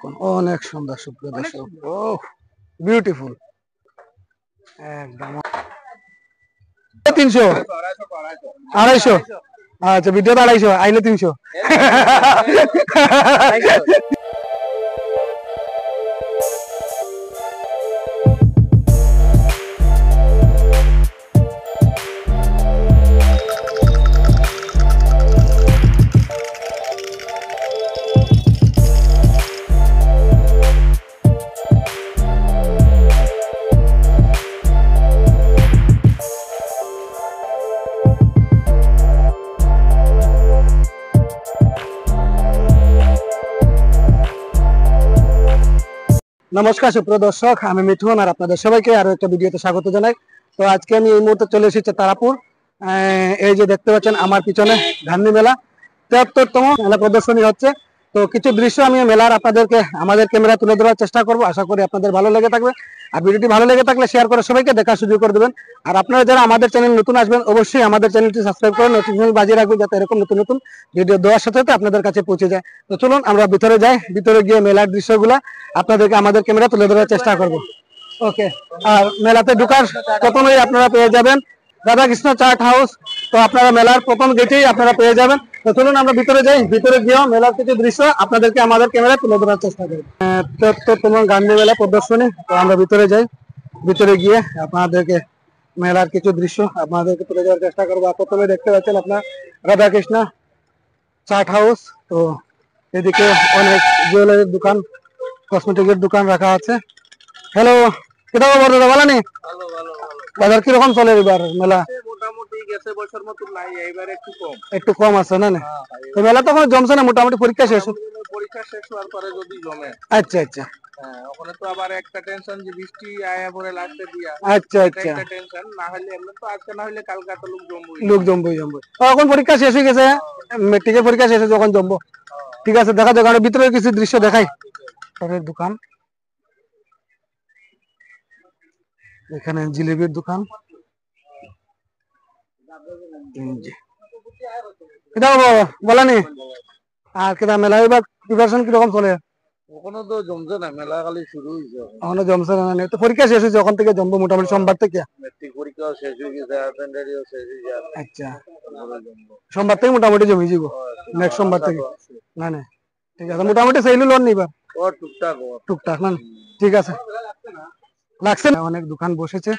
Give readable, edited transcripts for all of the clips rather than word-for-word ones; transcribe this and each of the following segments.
দেখুন অনেক সুন্দর সুপ্রিয় দর্শক, ও বিউটিফুল একদম। 300 250, আচ্ছা ভিডিও 250 আইলে 300। নমস্কার সুপ্রিয় দর্শক, আমি মিঠুন আর আপনাদের সবাইকে আরো একটা ভিডিওতে স্বাগত জানাই। তো আজকে আমি এই মুহূর্তে চলে এসেছি তারাপুর। এই যে দেখতে পাচ্ছেন আমার পিছনে গান্ধী মেলা 73তম মেলা প্রদর্শনী হচ্ছে। তো কিছু দৃশ্য আমি মেলার আপনাদেরকে আমাদের ক্যামেরা তুলে ধরার চেষ্টা করব, আশা করি আপনাদের ভালো লেগে থাকবে। আর ভিডিওটি ভালো লেগে থাকলে শেয়ার করে সবাইকে দেখার সুযোগ করে দেবেন। আর আপনারা যারা আমাদের চ্যানেল নতুন আসবেন অবশ্যই আমাদের চ্যানেলটি সাবস্ক্রাইব করে নোটিফিকেশন বাজিয়ে রাখবেন, যাতে এরকম নতুন নতুন ভিডিও দেওয়ার সাথে সাথে আপনাদের কাছে পৌঁছে যায়। তো চলুন আমরা ভিতরে যাই, ভিতরে গিয়ে মেলার দৃশ্যগুলা আপনাদেরকে আমাদের ক্যামেরা তুলে ধরার চেষ্টা করব। ওকে, আর মেলাতে ঢোকার প্রথমেই আপনারা পেয়ে যাবেন রাধাকৃষ্ণ চাট হাউস। তো আপনারা মেলার প্রথম গেটেই আপনারা পেয়ে যাবেন। তো চলুন আমরা ভিতরে যাই, ভিতরে গিয়েও মেলার কিছু দৃশ্য আপনাদেরকে আমাদের ক্যামেরা তুলে ধরার চেষ্টা করি। তো তোমার গান্ধী মেলা প্রদর্শনী, তো আমরা ভিতরে যাই, ভিতরে গিয়ে আপনাদেরকে মেলার কিছু দৃশ্য আপনাদেরকে তুলে ধরার চেষ্টা করবো। প্রথমে দেখতে পাচ্ছেন আপনার রাধাকৃষ্ণ চাট হাউস। তো এদিকে অনেক জুয়েলারির দোকান, কসমেটিকের দোকান রাখা আছে। হ্যালো, কেটা খবর দাদা? ভালো নেই? বাজার কিরকম চলে এবার মেলা? মোটামুটি গেছে বছর মতো নাই, এইবার একটু কম আছে না? তো মেলা তো এখন জমছে না, মোটামুটি পরীক্ষা শেষ হওয়ার পরে যদি জমে। আচ্ছা আচ্ছা, ওখানে তো আবার একটা টেনশন যে বৃষ্টি আয়া পরে লাগতে দিয়া। আচ্ছা আচ্ছা, একটা টেনশন, না হলে এমনি তো আজকে না হলে কালকে তো লোক জমবই। এখন পরীক্ষা শেষ হয়ে গেছে, মেট্রিকের পরীক্ষা শেষ হয়েছে, যখন জমবো। ঠিক আছে, দেখা যাক। ভিতরে কিছু দৃশ্য দেখাই। দোকান, এখানে জিলেবির দোকান। বলা নেই আর কেটা মেলা এবার প্রিপারেশন কিরকম চলে? ওখানে তো জমছে না, মেলা খালি শুরু হয়েছে, এখনো জমছে না। তো পরীক্ষা শেষ হয়েছে, ওখান থেকে জমবো মোটামুটি সোমবার থেকে। মেট্রিক পরীক্ষাও শেষ হয়ে গেছে, সেকেন্ডারিও শেষ হয়ে যাবে। আচ্ছা, সোমবার থেকে মোটামুটি জমি যাব, নেক্সট সোমবার থেকে। না না, ঠিক আছে, মোটামুটি সেইলু লোন নিবা টুকটাক টুকটাক না? ঠিক আছে, লাগছে না। অনেক দোকান বসেছে,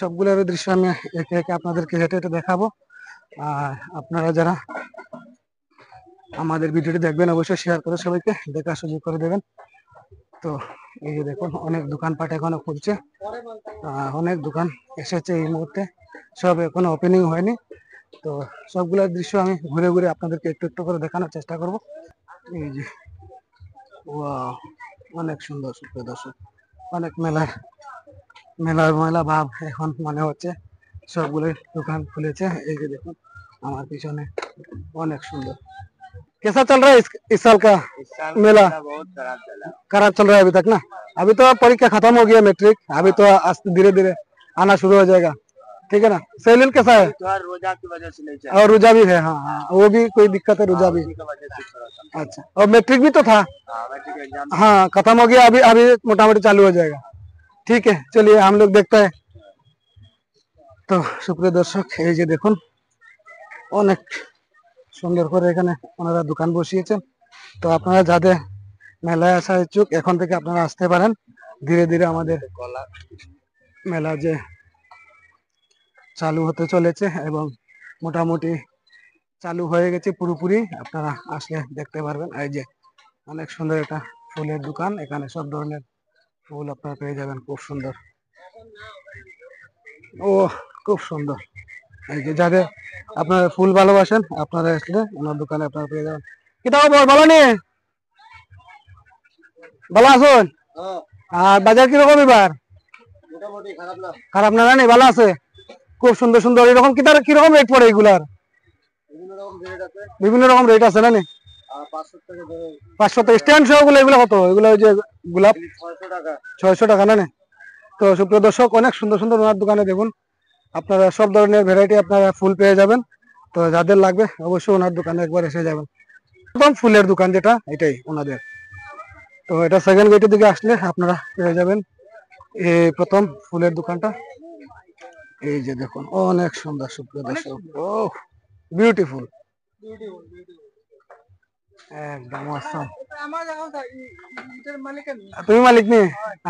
সবগুলোর দৃশ্য আমি একে একে আপনাদেরকে হেঁটে হেঁটে দেখাবো। আর আপনারা যারা আমাদের ভিডিওটি দেখবেন অবশ্যই শেয়ার করে সবাইকে দেখার সুযোগ করে দেবেন। তো এই যে দেখুন অনেক দোকানপাট এখনো খুলছে, অনেক দোকান এসেছে এই মুহূর্তে, সব এখনো ওপেনিং হয়নি। তো সবগুলোর দৃশ্য আমি ঘুরে ঘুরে আপনাদেরকে একটু একটু করে দেখানোর চেষ্টা করব। এই যে ওয়াও, অনেক সুন্দর সুপ্রিয় দর্শক, অনেক মেলার মেলা ভাব এখন মনে হচ্ছে। সবগুলো দোকান খুলেছে। এই যে দেখুন আমার পিছনে অনেक सुंदर। कैसा चल रहा है इस साल का मेला? बहुत खराब चला, खराब चल रहा है अभी तक ना? अभी तो परीक्षा खत्म हो गया मैट्रिक, अभी तो धीरे धीरे आना शुरू हो जाएगा। ठीक है ना? सेलिल कैसा है? रोजा की वजह से नहीं चला, और रोजा भी है? हाँ हाँ, वो भी कोई दिक्कत है, रोजा भी। अच्छा, और मैट्रिक भी तो था? हाँ, खत्म हो गया, अभी अभी मोटा मोटी चालू हो जाएगा। ठीक है, चलिए हम लोग देखते हैं। তো সুপ্রিয় দর্শক, এই যে দেখুন অনেক সুন্দর করে এখানে ওনারা দোকান বসিয়েছেন। তো আপনারা যাদের মেলায় আসা ইচ্ছুক এখন থেকে আপনারা আসতে পারেন। ধীরে ধীরে আমাদের মেলা যে চালু হতে চলেছে এবং মোটামুটি চালু হয়ে গেছে পুরোপুরি, আপনারা আসলে দেখতে পারবেন। এই যে অনেক সুন্দর একটা ফুলের দোকান, এখানে সব ধরনের ফুল আপনারা পেয়ে যাবেন, খুব সুন্দর। ও খুব সুন্দর। এই যে যাদের আপনারা ফুল ভালোবাসেন আপনারা আসলে ওনার দোকানে আপনারা পেয়ে যাবেন। কিটা খবর? ভালো নি? ভালো আছেন? আর বাজার কিরকম এবার? মোটামুটি খারাপ না? জানি ভালো আছে, খুব সুন্দর সুন্দর। এরকম কিরকম রেট পড়ে এগুলার? বিভিন্ন রকম রেট আছে না? 500 টাকা স্ট্যান্ড সহ গুলো, এগুলো কত? এগুলো ওই যে গোলাপ 600 টাকা না? তো সুপ্রিয় দর্শক, অনেক সুন্দর সুন্দর ওনার দোকানে দেখুন আপনারা সব ধরনের ভ্যারাইটি আপনারা ফুল পেয়ে যাবেন। তো যাদের লাগবে অবশ্যই ওনার দোকানে একবার এসে যাবেন। একদম ফুলের দোকান যেটা, এটাই ওনাদের। তো এটা সেকেন্ড গেটের দিকে আসলে আপনারা পেয়ে যাবেন এই প্রথম ফুলের দোকানটা। এই যে দেখুন অনেক সুন্দর সুপ্রিয় দর্শক, ও বিউটিফুল, একদম অসম। তুমি মালিক নি?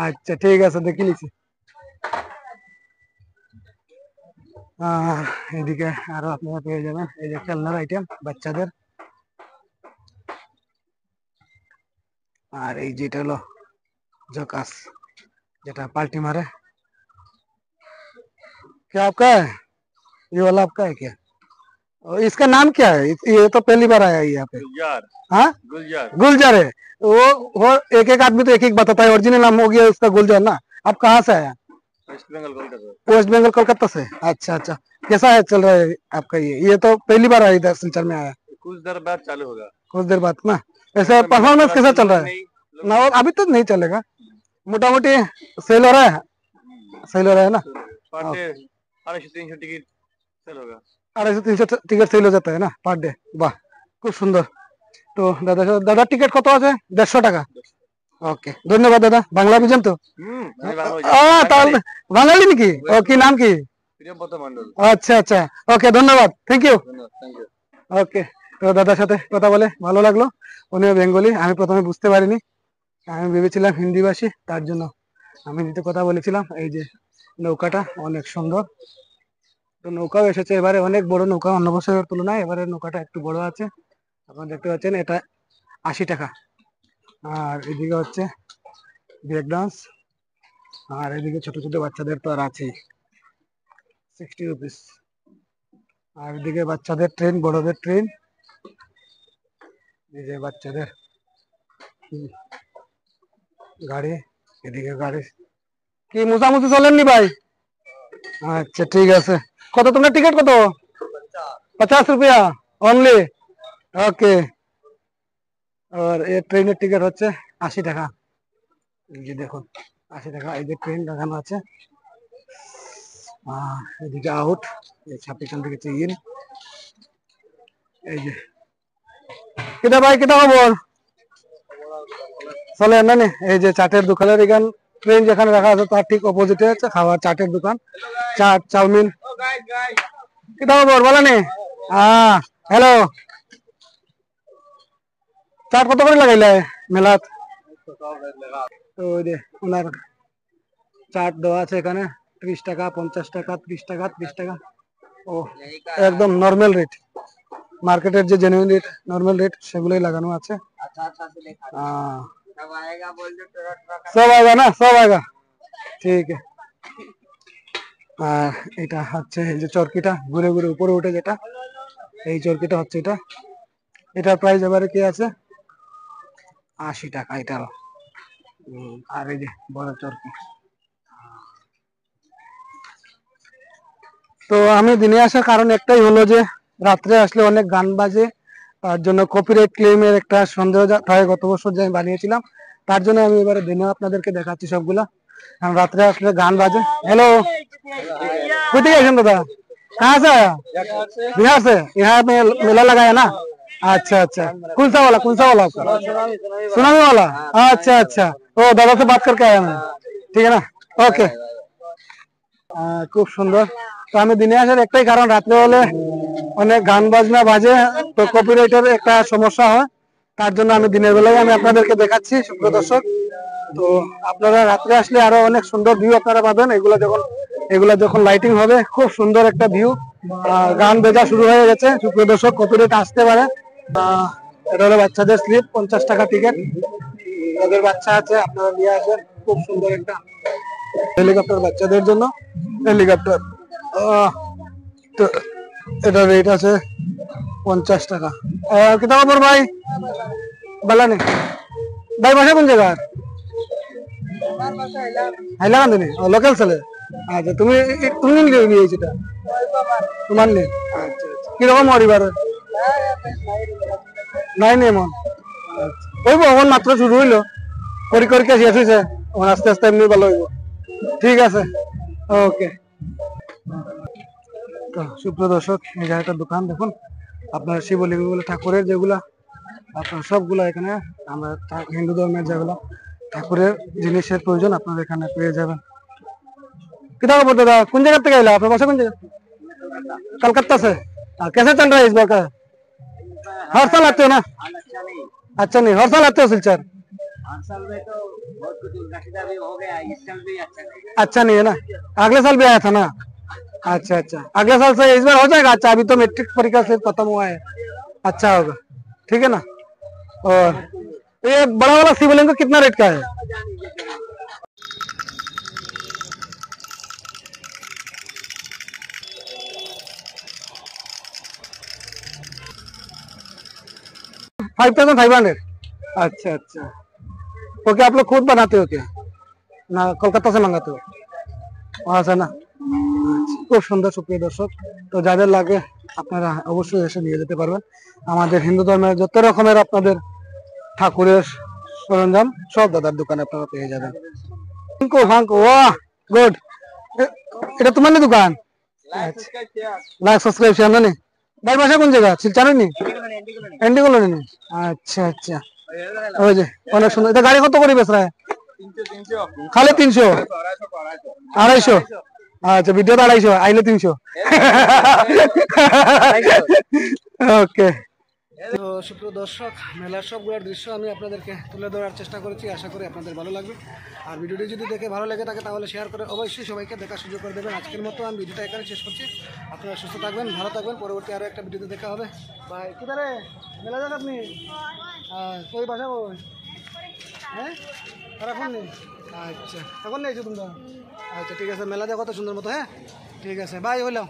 আচ্ছা ঠিক আছে, দেখে নিচ্ছি। এদিকে আরো আপনারা পেয়ে যাবেন এই যে খেলনার আইটেম বাচ্চাদের। আর এই যেটা হলো জকাস, যেটা पाल्टी मारे। क्या आपका है? ये वाला आपका है क्या? और इसका नाम क्या है? ये तो पहली बार आया है यहाँ पे। गुलजार। हाँ, गुलजार। गुलजार है। वो एक एक आदमी तो एक एक बताता है, ओरिजिनल नाम हो गया उसका गुलजार ना। आप कहाँ से आया? वेस्ट बंगाल कोलकाता। वेस्ट बंगाल कोलकाता से। अच्छा अच्छा, कैसा है चल रहा है आपका? ये तो पहली बार आया इधर सिलचर में आया। कुछ देर बाद चालू होगा। कुछ देर बाद ना। ऐसे परफॉर्मेंस कैसा चल रहा है ना? अभी तो नहीं चलेगा, मोटा मोटी सेल हो रहा है, सेल हो रहा है ना। पर डे 250-300 टिकट सेल होगा। 250-300 টিকিট সেল হয়ে যেতে হয় না পার ডে। বাহ, খুব সুন্দর। তো দাদা, দাদা টিকিট কত আছে? 150 টাকা। ওকে, ধন্যবাদ দাদা। বাংলা বুঝেন তো? আমি বাংলা তাহলে বাঙালি নাকি? ও কি নাম কি? প্রিয়ব্রত মণ্ডল। আচ্ছা আচ্ছা, ওকে ধন্যবাদ, thank you. Thank you. Okay, তো দাদার সাথে কথা বলে ভালো লাগলো। উনিও বেঙ্গলি, আমি প্রথমে বুঝতে পারিনি, আমি ভেবেছিলাম হিন্দিভাষী, তার জন্য আমি হিন্দিতে কথা বলেছিলাম। এই যে নৌকাটা অনেক সুন্দর, তো নৌকাও এসেছে এবারে, অনেক বড় নৌকা, অন্য বছরের তুলনায় এবারে নৌকাটা একটু বড় আছে। আপনারা দেখতে পাচ্ছেন এটা 80 টাকা। আর এদিকে হচ্ছে ব্রেক ডান্স, আর এদিকে ছোট ছোট বাচ্চাদের তো আর আছেই, 60 রুপিস। আর এদিকে বাচ্চাদের ট্রেন, বড়দের ট্রেন, এই যে বাচ্চাদের গাড়ি, এদিকে গাড়ি। কি মোছামুছি চলেননি ভাই? আচ্ছা ঠিক আছে। কত তোমার টিকিট কত? 50 रुपया অনলি। ওকে, আর এই ট্রেনের টিকিট হচ্ছে 80 টাকা। এই যে দেখুন 80 টাকা, এই যে ট্রেন লাগানো আছে। এদিকে আউট, এই ছাপিখান থেকে ইন। এই যে কেটা ভাই, কেটা খবর? চলে না নে? এই যে চাটের দোকানের এখান, ট্রেন যেখানে রাখা আছে তার ঠিক অপোজিটে হচ্ছে খাবার চাটের দোকান, চাট চাউমিন। কেটা খবর বলে নে? হ্যালো, চাট কত করে লাগাইলে মেলাত? তো ওই যে ওনার চাট দেওয়া আছে এখানে, 30 টাকা, 50 টাকা, 30 টাকা, 30 টাকা। ও একদম নর্মাল রেট, মার্কেটের যে জেনুইন রেট, নর্মাল রেট, সেগুলোই লাগানো আছে। সব আएगा না, সব আएगा, ঠিক আছে। আর এটা হচ্ছে এই যে চরকিটা ঘুরে ঘুরে উপরে উঠে, যেটা এই চরকিটা হচ্ছে এটা, এটার প্রাইস এবারে কি আছে? 80 টাকা এটার। আর এই যে বড় চরকি। তো আমি দিনে আসার কারণ একটাই হলো যে রাত্রে আসলে অনেক গান বাজে, তার জন্য কপিরাইট ক্লেমের একটা সন্দেহ থাকে। গত বছর যে আমি বানিয়েছিলাম, তার জন্য আমি এবারে দিনে আপনাদেরকে দেখাচ্ছি সবগুলা, কারণ রাত্রে আসলে গান বাজে। हेलो, কোথা থেকে আসেন দাদা? कहाँ से आया? बिहार से। यहाँ पे मेला लगा है ना? अच्छा अच्छा, कौन सा वाला आपका? सुनामी वाला। अच्छा अच्छा, ओ दादा से बात करके आया मैं, ठीक है ना? ओके, খুব সুন্দর। তো আমি দিনে আসার একটাই কারণ, রাত্রে হলে অনেক গান বাজনা বাজে, তো কপিরাইটের একটা সমস্যা হয়, তার জন্য আমি দিনের বেলায় আমি আপনাদেরকে দেখাচ্ছি সুপ্রিয় দর্শক। তো আপনারা রাত্রে আসলে আরো অনেক সুন্দর ভিউ আপনারা পাবেন। এগুলা যখন লাইটিং হবে, খুব সুন্দর একটা ভিউ। গান বেজা শুরু হয়ে গেছে সুপ্রিয় দর্শক, কপিরাইট আসতে পারে। এটা হলো বাচ্চাদের স্লিপ, 50 টাকা টিকিট। যাদের বাচ্চা আছে আপনারা নিয়ে আসবেন, খুব সুন্দর একটা হেলিকপ্টার বাচ্চাদের জন্য, হেলিকপ্টার। তো এটা রেট আছে 50 টাকা। কিতা খবর ভাই? বলা নেই ভাই, বাসা কোন জায়গা? হাইলাকান্দি। লোকাল ছেলে। আচ্ছা, তুমি তুমি নিয়েছি এটা তোমার নেই? আচ্ছা আচ্ছা, কিরকম পরিবার? নাই নেই মন। ওই এখন মাত্র শুরু হইলো, পরীক্ষা শেষ হয়েছে, এখন আস্তে আস্তে এমনি ভালো হইব। ঠিক আছে, ওকে। তো সুপ্রিয় দর্শক, এই জায়গাটার দোকান দেখুন, আপনার শিবলিঙ্গ ঠাকুরের যেগুলা আপনার সবগুলো এখানে আমরা হিন্দু ধর্মের যেগুলো ঠাকুরের জিনিসের প্রয়োজন আপনারা এখানে পেয়ে যাবেন। कितना बोलते था कौन जगह पे गए आपने बस कौन जगह कलकत्ता से कैसे चल रहा है इस बार का हर साल आते हो ना अच्छा नहीं हर साल आते हो सिलचर हर साल में तो बहुत कुछ उल्टा भी हो गया, इस साल भी अच्छा नहीं। अच्छा नहीं है ना अगले साल भी आया था ना अच्छा अच्छा अगले साल से इस बार हो जाएगा अच्छा अभी तो मैट्रिक परीक्षा से खत्म हुआ है अच्छा होगा ठीक है ना। और ये बड़ा वाला शिवलिंग कितना रेट का है 5500 अच्छा अच्छा तो क्या आप लोग खुद बनाते हो क्या ना कोलकाता से मंगाते हो वहां से ना খুব সুন্দর সুপ্রিয় দর্শক তো যাদের লাগে আপনারা অবশ্যই এসে নিয়ে যেতে পারবেন আমাদের হিন্দু ধর্মের যত রকমের আপনাদের ঠাকুরের সরঞ্জাম সব দাদার দোকানে আপনারা পেয়ে যাবেন ফাঙ্কো ফাঙ্কো ওয়াহ গুড এটা তোমার না দোকান লাইক সাবস্ক্রাইব শেয়ার না নি বাড়ি বাসা কোন জায়গা শিলচর নি এন্ডি কলোনি নি আচ্ছা আচ্ছা ওই যে অনেক সুন্দর এটা গাড়ি কত করে বেচরা খালি 300 250 अच्छा वीडियो तो 250 आइले 300 ओके তো সুপ্রিয় দর্শক মেলার সবগুলোর দৃশ্য আমি আপনাদেরকে তুলে ধরার চেষ্টা করেছি আশা করি আপনাদের ভালো লাগবে আর ভিডিওটি যদি দেখে ভালো লেগে থাকে তাহলে শেয়ার করে অবশ্যই সবাইকে দেখার সুযোগ করে দেবেন আজকের মতো আমি ভিডিওটা এখানে শেষ করছি আপনারা সুস্থ থাকবেন ভালো থাকবেন পরবর্তী আরো একটা ভিডিওতে দেখা হবে বাই কিদারে মেলা যান আপনি কই বাসা কই হ্যাঁ এখন নেই আচ্ছা এখন নেই তোমরা আচ্ছা ঠিক আছে মেলা দেখো তো সুন্দর মতো হ্যাঁ ঠিক আছে বাই হইলাম।